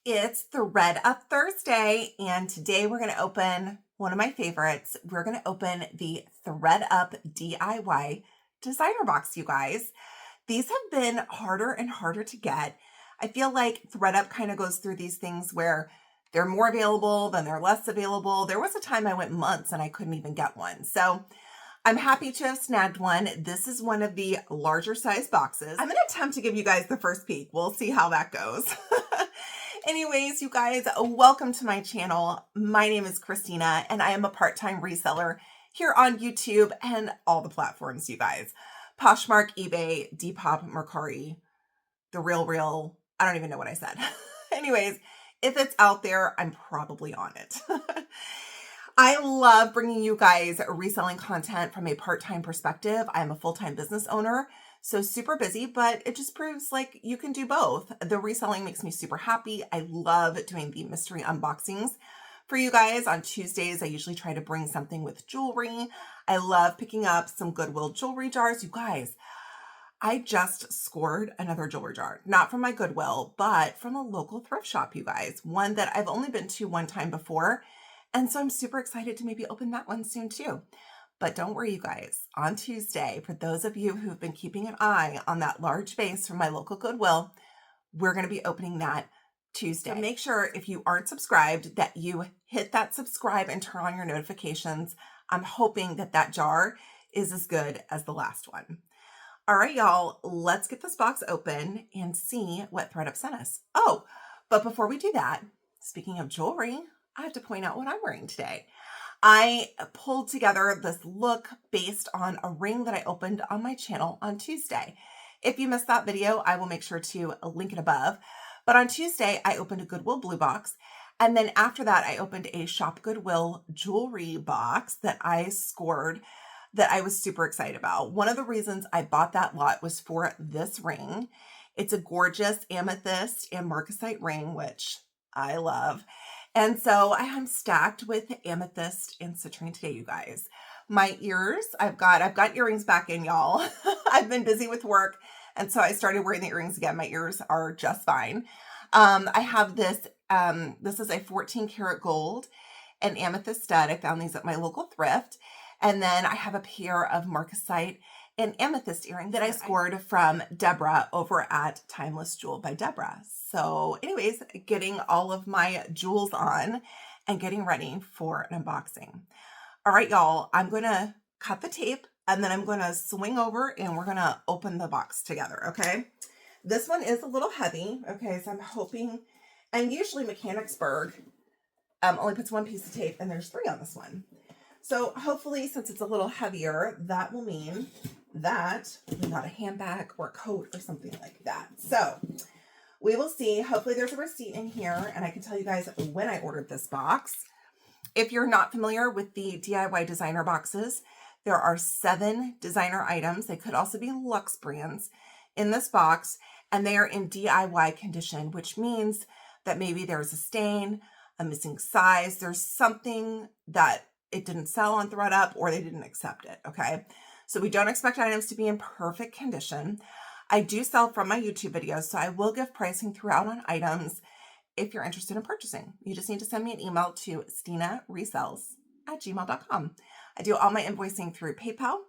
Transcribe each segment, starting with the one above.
It's Thredup Thursday, and today we're going to open one of my favorites. We're going to open the Thredup DIY designer box, you guys. These have been harder and harder to get. I feel like Thredup kind of goes through these things where they're more available, then they're less available. There was a time I went months and I couldn't even get one. So I'm happy to have snagged one. This is one of the larger size boxes. I'm going to attempt to give you guys the first peek. We'll see how that goes. Anyways, you guys, welcome to my channel. My name is Christina, and I am a part-time reseller here on YouTube and all the platforms, you guys. Poshmark, eBay, Depop, Mercari, The Real. I don't even know what I said. Anyways, if it's out there, I'm probably on it. I love bringing you guys reselling content from a part-time perspective. I'm a full-time business owner, so super busy, but it just proves like you can do both. The reselling makes me super happy. I love doing the mystery unboxings for you guys. On Tuesdays, I usually try to bring something with jewelry. I love picking up some Goodwill jewelry jars. You guys, I just scored another jewelry jar, not from my Goodwill, but from a local thrift shop, you guys. One that I've only been to one time before. And so I'm super excited to maybe open that one soon too. But don't worry, you guys. On Tuesday, for those of you who've been keeping an eye on that large vase from my local Goodwill, we're going to be opening that Tuesday. So make sure if you aren't subscribed that you hit that subscribe and turn on your notifications. I'm hoping that that jar is as good as the last one. All right, y'all, let's get this box open and see what Thredup sent us. Oh, but before we do that, speaking of jewelry, I have to point out what I'm wearing today. I pulled together this look based on a ring that I opened on my channel on Tuesday. If you missed that video, I will make sure to link it above. But on Tuesday, I opened a Goodwill blue box. And then after that, I opened a Shop Goodwill jewelry box that I scored that I was super excited about. One of the reasons I bought that lot was for this ring. It's a gorgeous amethyst and marcasite ring, which I love. And so I am stacked with amethyst and citrine today, you guys. My ears, I've got earrings back in, y'all. I've been busy with work, and so I started wearing the earrings again. My ears are just fine. I have this, this is a 14 karat gold and amethyst stud. I found these at my local thrift. And then I have a pair of marcasite and amethyst earring that I scored from Deborah over at Timeless Jewel by Deborah. So anyways, getting all of my jewels on and getting ready for an unboxing. All right, y'all, I'm going to cut the tape and then I'm going to swing over and we're going to open the box together, okay? This one is a little heavy, okay? So I'm hoping, and usually Mechanicsburg only puts one piece of tape and there's 3 on this one. So hopefully, since it's a little heavier, that will mean that we got a handbag or a coat or something like that. So we will see. Hopefully there's a receipt in here and I can tell you guys when I ordered this box. If you're not familiar with the DIY designer boxes, there are 7 designer items. They could also be luxe brands in this box, and they are in DIY condition, which means that maybe there's a stain, a missing size, there's something that it didn't sell on Thredup or they didn't accept it, okay? So we don't expect items to be in perfect condition. I do sell from my YouTube videos, so I will give pricing throughout on items if you're interested in purchasing. You just need to send me an email to stinaresells@gmail.com. I do all my invoicing through PayPal,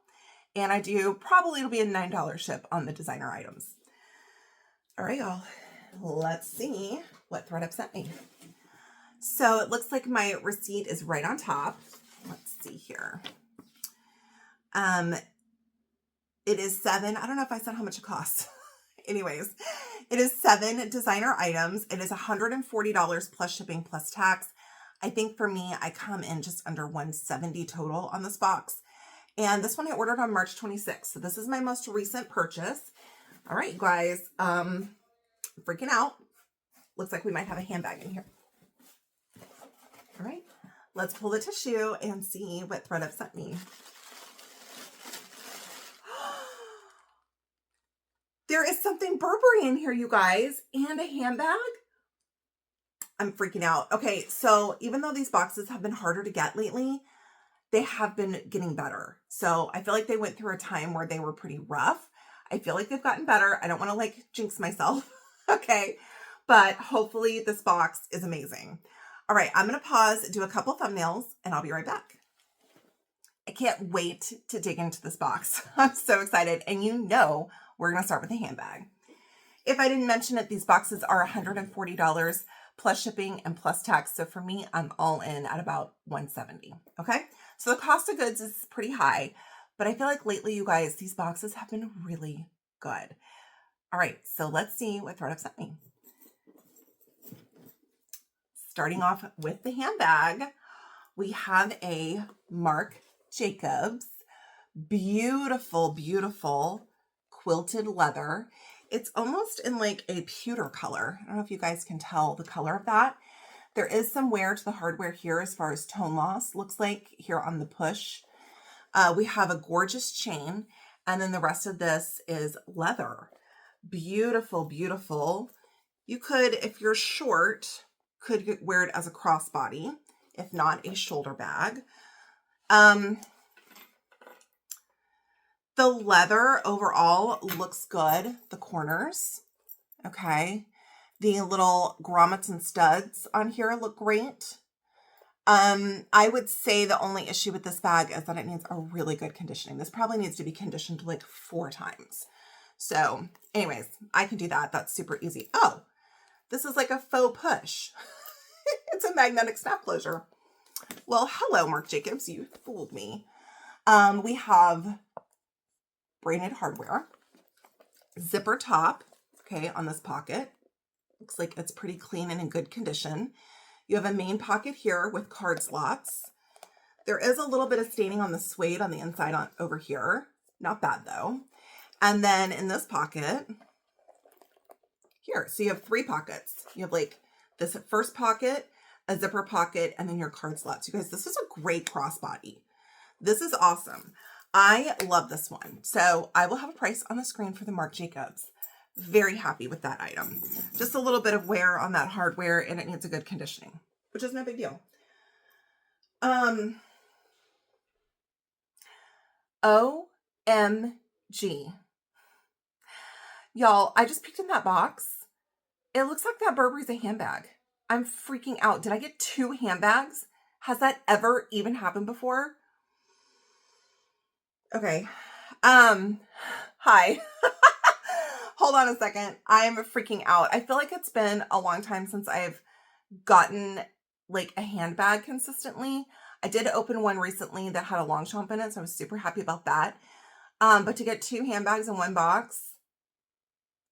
and I do probably it'll be a $9 ship on the designer items. All right, y'all, let's see what Thredup sent me. So it looks like my receipt is right on top. Let's see here. It is 7. I don't know if I said how much it costs. Anyways, it is 7 designer items. It is $140 plus shipping plus tax. I think for me, I come in just under $170 total on this box. And this one I ordered on March 26th. So this is my most recent purchase. All right, guys. Freaking out. Looks like we might have a handbag in here. All right, let's pull the tissue and see what Thredup sent me. There is something Burberry in here, you guys, and a handbag. I'm freaking out. Okay, so even though these boxes have been harder to get lately, they have been getting better. So I feel like they went through a time where they were pretty rough. I feel like they've gotten better. I don't want to like jinx myself. Okay. but hopefully this box is amazing. All right, I'm going to pause, do a couple thumbnails, and I'll be right back. I can't wait to dig into this box. I'm so excited. And you know, we're going to start with the handbag. If I didn't mention it, these boxes are $140 plus shipping and plus tax. So for me, I'm all in at about $170. Okay. So the cost of goods is pretty high, but I feel like lately, you guys, these boxes have been really good. All right. So let's see what Thredup sent me. Starting off with the handbag, we have a Marc Jacobs, beautiful, beautiful quilted leather. It's almost in like a pewter color. I don't know if you guys can tell the color of that. There is some wear to the hardware here as far as tone loss, looks like here on the push. We have a gorgeous chain, and then the rest of this is leather. Beautiful, beautiful. You could, if you're short, could wear it as a crossbody, if not a shoulder bag. The leather overall looks good. The corners, okay. The little grommets and studs on here look great. I would say the only issue with this bag is that it needs a really good conditioning. This probably needs to be conditioned like 4 times. So anyways, I can do that. That's super easy. Oh, this is like a faux push. It's a magnetic snap closure. Well, hello, Marc Jacobs. You fooled me. We have braided hardware, zipper top, okay, on this pocket. Looks like it's pretty clean and in good condition. You have a main pocket here with card slots. There is a little bit of staining on the suede on the inside over here. Not bad though. And then in this pocket here, so you have 3 pockets. You have like this first pocket, a zipper pocket, and then your card slots. You guys, this is a great crossbody. This is awesome. I love this one. So I will have a price on the screen for the Marc Jacobs. Very happy with that item. Just a little bit of wear on that hardware, and it needs a good conditioning, which is no big deal. OMG. Y'all, I just peeked in that box. It looks like that Burberry's a handbag. I'm freaking out. Did I get 2 handbags? Has that ever even happened before? Okay. Hi. Hold on a second. I am freaking out. I feel like it's been a long time since I've gotten like a handbag consistently. I did open one recently that had a Longchamp in it, so I was super happy about that. But to get 2 handbags in one box,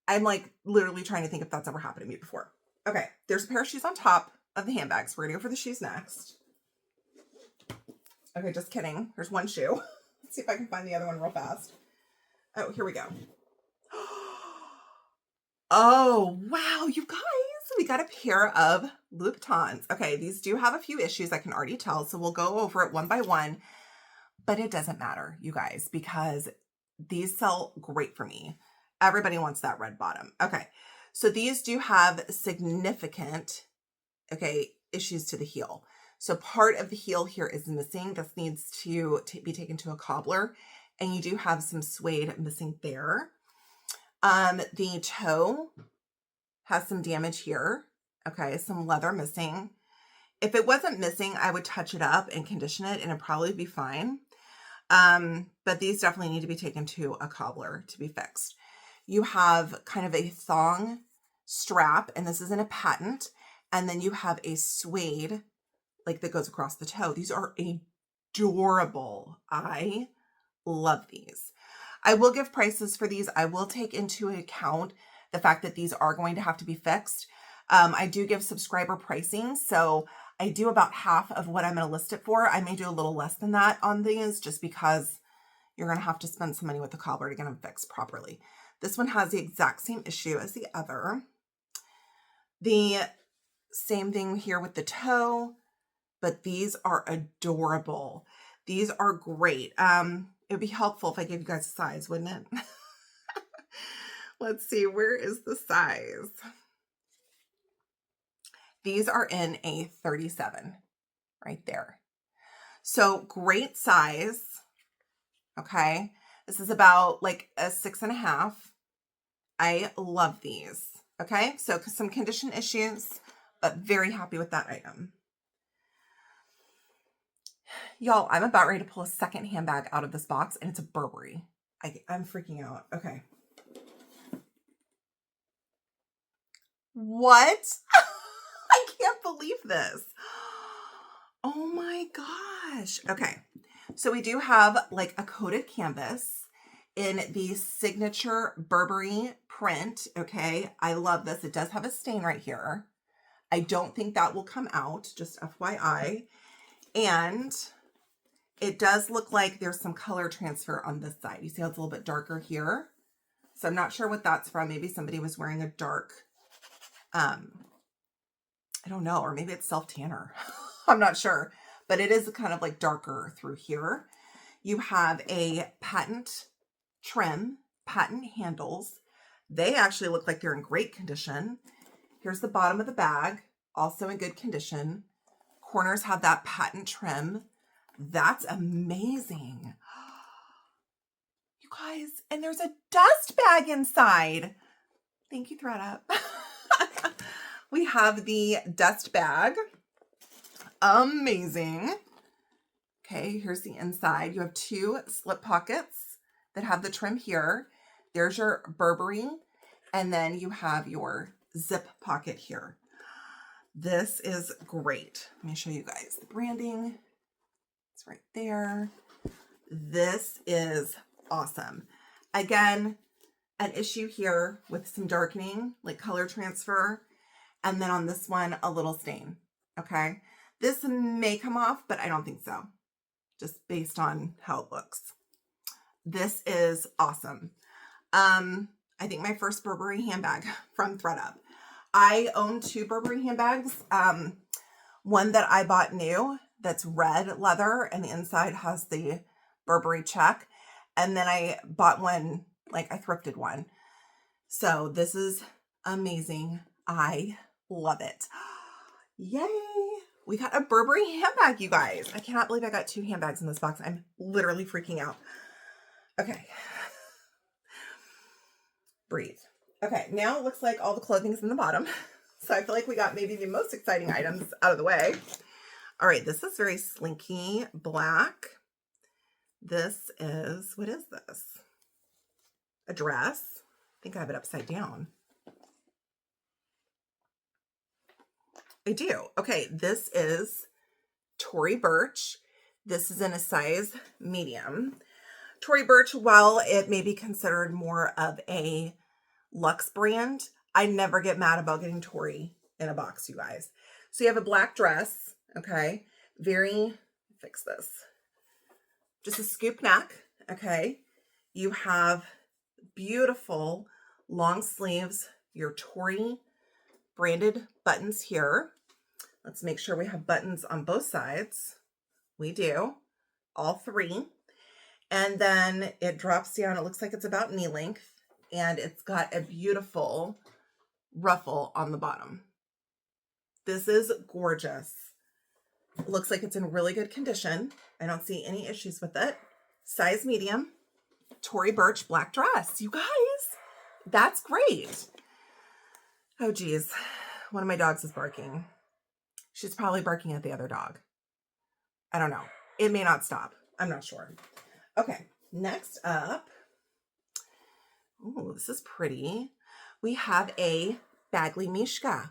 I'm like literally trying to think if that's ever happened to me before. Okay, there's a pair of shoes on top of the handbags. We're gonna go for the shoes next. Okay, just kidding. There's one shoe. Let's see if I can find the other one real fast. Oh, here we go. Oh, wow, you guys, we got a pair of Louboutins. Okay, these do have a few issues, I can already tell, so we'll go over it one by one, but it doesn't matter, you guys, because these sell great for me. Everybody wants that red bottom. Okay, so these do have significant, okay, issues to the heel. So part of the heel here is missing. This needs to be taken to a cobbler, and you do have some suede missing there. The toe has some damage here. Okay, some leather missing. If it wasn't missing, I would touch it up and condition it, and it'd probably be fine. But these definitely need to be taken to a cobbler to be fixed. You have kind of a thong strap, and this isn't a patent. And then you have a suede, like that goes across the toe. These are adorable. I love these. I will give prices for these. I will take into account the fact that these are going to have to be fixed. I do give subscriber pricing, so I do about half of what I'm going to list it for. I may do a little less than that on these just because you're going to have to spend some money with the cobbler to get them fixed properly. This one has the exact same issue as the other. The same thing here with the toe, but these are adorable. These are great. It would be helpful if I gave you guys a size, wouldn't it? Let's see, where is the size? These are in a 37 right there. So great size. Okay. This is about like a 6.5. I love these. Okay, so some condition issues, but very happy with that item. Y'all, I'm about ready to pull a second handbag out of this box, and it's a Burberry. I'm freaking out. Okay. What? I can't believe this. Oh my gosh. Okay. So we do have like a coated canvas in the signature Burberry print. Okay. I love this. It does have a stain right here. I don't think that will come out, just FYI. And it does look like there's some color transfer on this side. You see how it's a little bit darker here? So I'm not sure what that's from. Maybe somebody was wearing a dark, I don't know, or maybe it's self-tanner. I'm not sure, but it is kind of like darker through here. You have a patent trim, patent handles. They actually look like they're in great condition. Here's the bottom of the bag, also in good condition. Corners have that patent trim. That's amazing. You guys, and there's a dust bag inside. Thank you, Thredup. We have the dust bag. Amazing. Okay, here's the inside. You have two slip pockets that have the trim here. There's your Burberry, and then you have your zip pocket here. This is great. Let me show you guys the branding. It's right there. This is awesome. Again, an issue here with some darkening, like color transfer, and then on this one, a little stain. Okay. This may come off, but I don't think so, just based on how it looks. This is awesome. I think my first Burberry handbag from Thredup. I own two Burberry handbags. One that I bought new that's red leather and the inside has the Burberry check. And then I bought one, like I thrifted one. So this is amazing. I love it. Yay. We got a Burberry handbag, you guys. I cannot believe I got two handbags in this box. I'm literally freaking out. Okay. Breathe. Okay, now it looks like all the clothing's in the bottom. So I feel like we got maybe the most exciting items out of the way. All right, this is very slinky black. This is, what is this? A dress. I think I have it upside down. I do. Okay, this is Tory Burch. This is in a size medium. Tory Burch, while it may be considered more of a luxe brand, I never get mad about getting Tory in a box, you guys. So you have a black dress, okay? Fix this. Just a scoop neck, okay? You have beautiful long sleeves, your Tory branded buttons here. Let's make sure we have buttons on both sides. We do, all three. And then it drops down. It looks like it's about knee length, and it's got a beautiful ruffle on the bottom. This is gorgeous. It looks like it's in really good condition. I don't see any issues with it. Size medium, Tory Burch black dress. You guys, that's great. Oh geez, one of my dogs is barking. She's probably barking at the other dog. I don't know. It may not stop. I'm not sure. Okay, next up. Oh, this is pretty. We have a Badgley Mischka.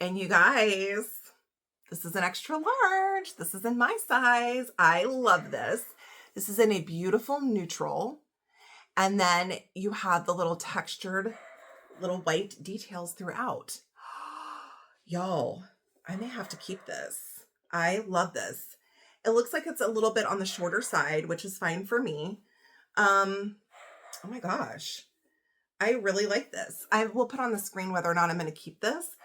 And you guys, this is an extra large. This is in my size. I love this. This is in a beautiful neutral. And then you have the little textured little white details throughout. Y'all, I may have to keep this. I love this. It looks like it's a little bit on the shorter side, which is fine for me. Oh my gosh. I really like this. I will put on the screen whether or not I'm going to keep this.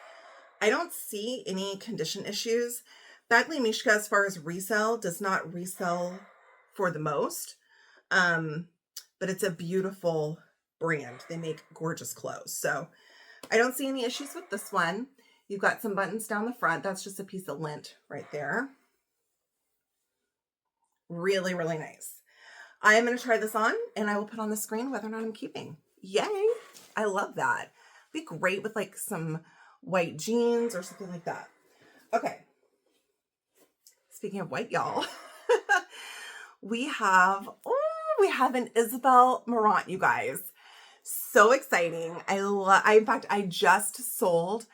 I don't see any condition issues. Badgley Mischka, as far as resell, does not resell for the most. But it's a beautiful brand. They make gorgeous clothes. So I don't see any issues with this one. You've got some buttons down the front. That's just a piece of lint right there. Really, really nice. I am going to try this on and I will put on the screen whether or not I'm keeping. Yay. I love that. Be great with like some white jeans or something like that. Okay. Speaking of white, y'all, we have an Isabel Marant, you guys. So exciting. In fact, I just sold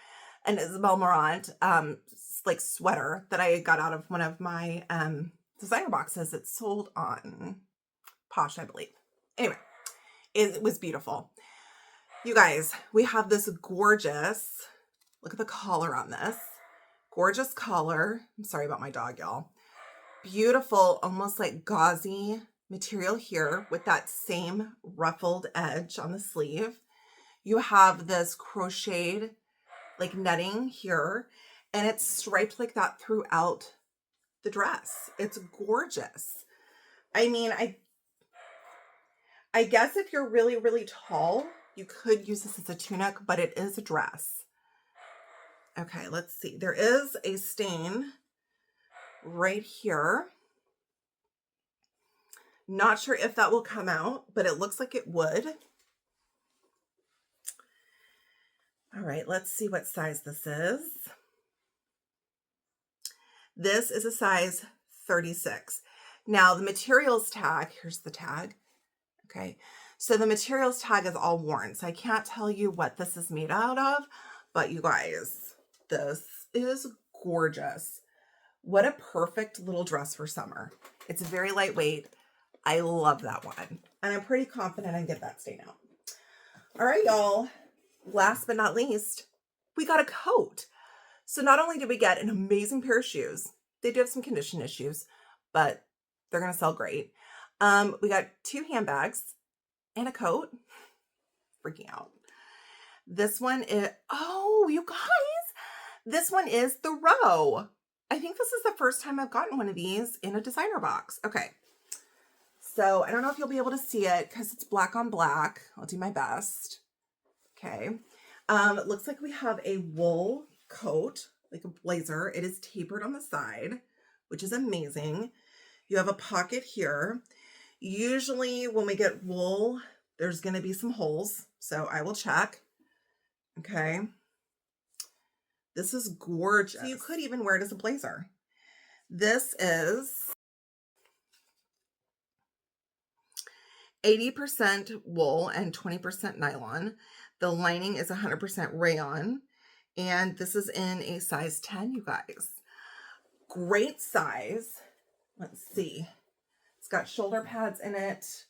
an Isabel Marant like sweater that I got out of one of my designer boxes. It's sold on Posh, I believe. Anyway, it was beautiful. You guys, we have this gorgeous, look at the collar on this. Gorgeous collar. I'm sorry about my dog, y'all. Beautiful, almost like gauzy material here with that same ruffled edge on the sleeve. You have this crocheted like netting here, and it's striped like that throughout the dress. It's gorgeous. I mean, I guess if you're really, really tall, you could use this as a tunic, but it is a dress. Okay, let's see. There is a stain right here. Not sure if that will come out, but it looks like it would. All right, let's see what size this is. This is a size 36. Now the materials tag, here's the tag. Okay, so the materials tag is all worn, so I can't tell you what this is made out of, but you guys, this is gorgeous. What a perfect little dress for summer. It's very lightweight. I love that one. And I'm pretty confident I can get that stain out. All right, y'all. Last but not least, we got a coat. So not only did we get an amazing pair of shoes, they do have some condition issues, but they're going to sell great. We got 2 handbags and a coat. Freaking out. This one is, oh, you guys, this one is the row. I think this is the first time I've gotten one of these in a designer box. Okay. So I don't know if you'll be able to see it because it's black on black. I'll do my best. Okay. It looks like we have a wool coat, like a blazer. It is tapered on the side, which is amazing. You have a pocket here. Usually when we get wool, there's going to be some holes. So I will check. Okay. This is gorgeous. So you could even wear it as a blazer. This is 80% wool and 20% nylon. The lining is 100% rayon. And this is in a size 10, you guys. Great size. Let's see. It's got shoulder pads in it.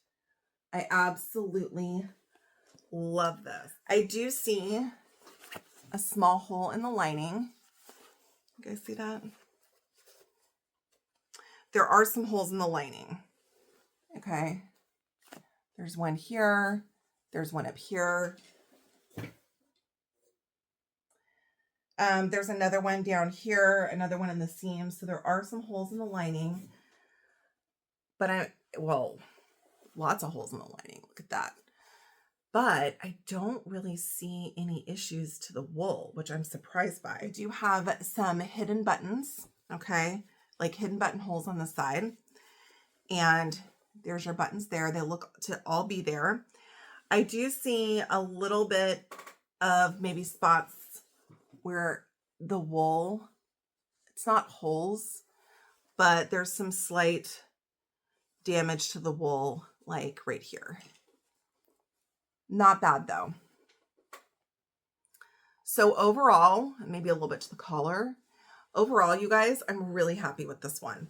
I absolutely love this. I do see a small hole in the lining. You guys see that? There are some holes in the lining. Okay. There's one here. There's one up here. There's another one down here, another one in the seam. So there are some holes in the lining. But lots of holes in the lining. Look at that. But I don't really see any issues to the wool, which I'm surprised by. I do have some hidden buttons, okay? Like hidden buttonholes on the side. And there's your buttons there. They look to all be there. I do see a little bit of maybe spots where the wool, it's not holes, but there's some slight damage to the wool, like right here. Not bad though. So overall, maybe a little bit to the collar. Overall, you guys, I'm really happy with this one.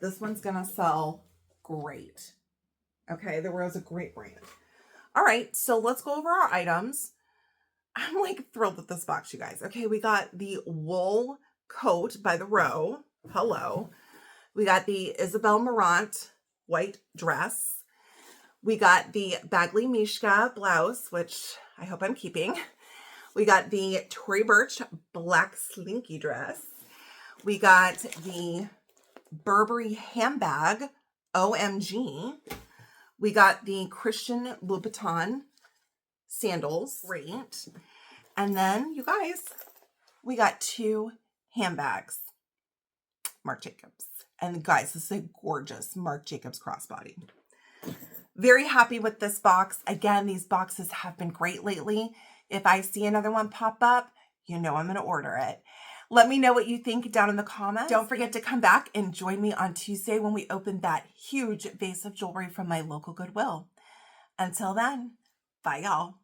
This one's gonna sell great. Okay, the Row's a great brand. All right, so let's go over our items. I'm like thrilled with this box, you guys. Okay, we got the wool coat by the Row. Hello. We got the Isabel Marant white dress. We got the Badgley Mischka blouse, which I hope I'm keeping. We got the Tory Burch black slinky dress. We got the Burberry handbag, OMG. We got the Christian Louboutin sandals. Great. And then, you guys, we got 2 handbags. Marc Jacobs. And guys, this is a gorgeous Marc Jacobs crossbody. Very happy with this box. Again, these boxes have been great lately. If I see another one pop up, you know I'm going to order it. Let me know what you think down in the comments. Don't forget to come back and join me on Tuesday when we open that huge vase of jewelry from my local Goodwill. Until then, bye y'all.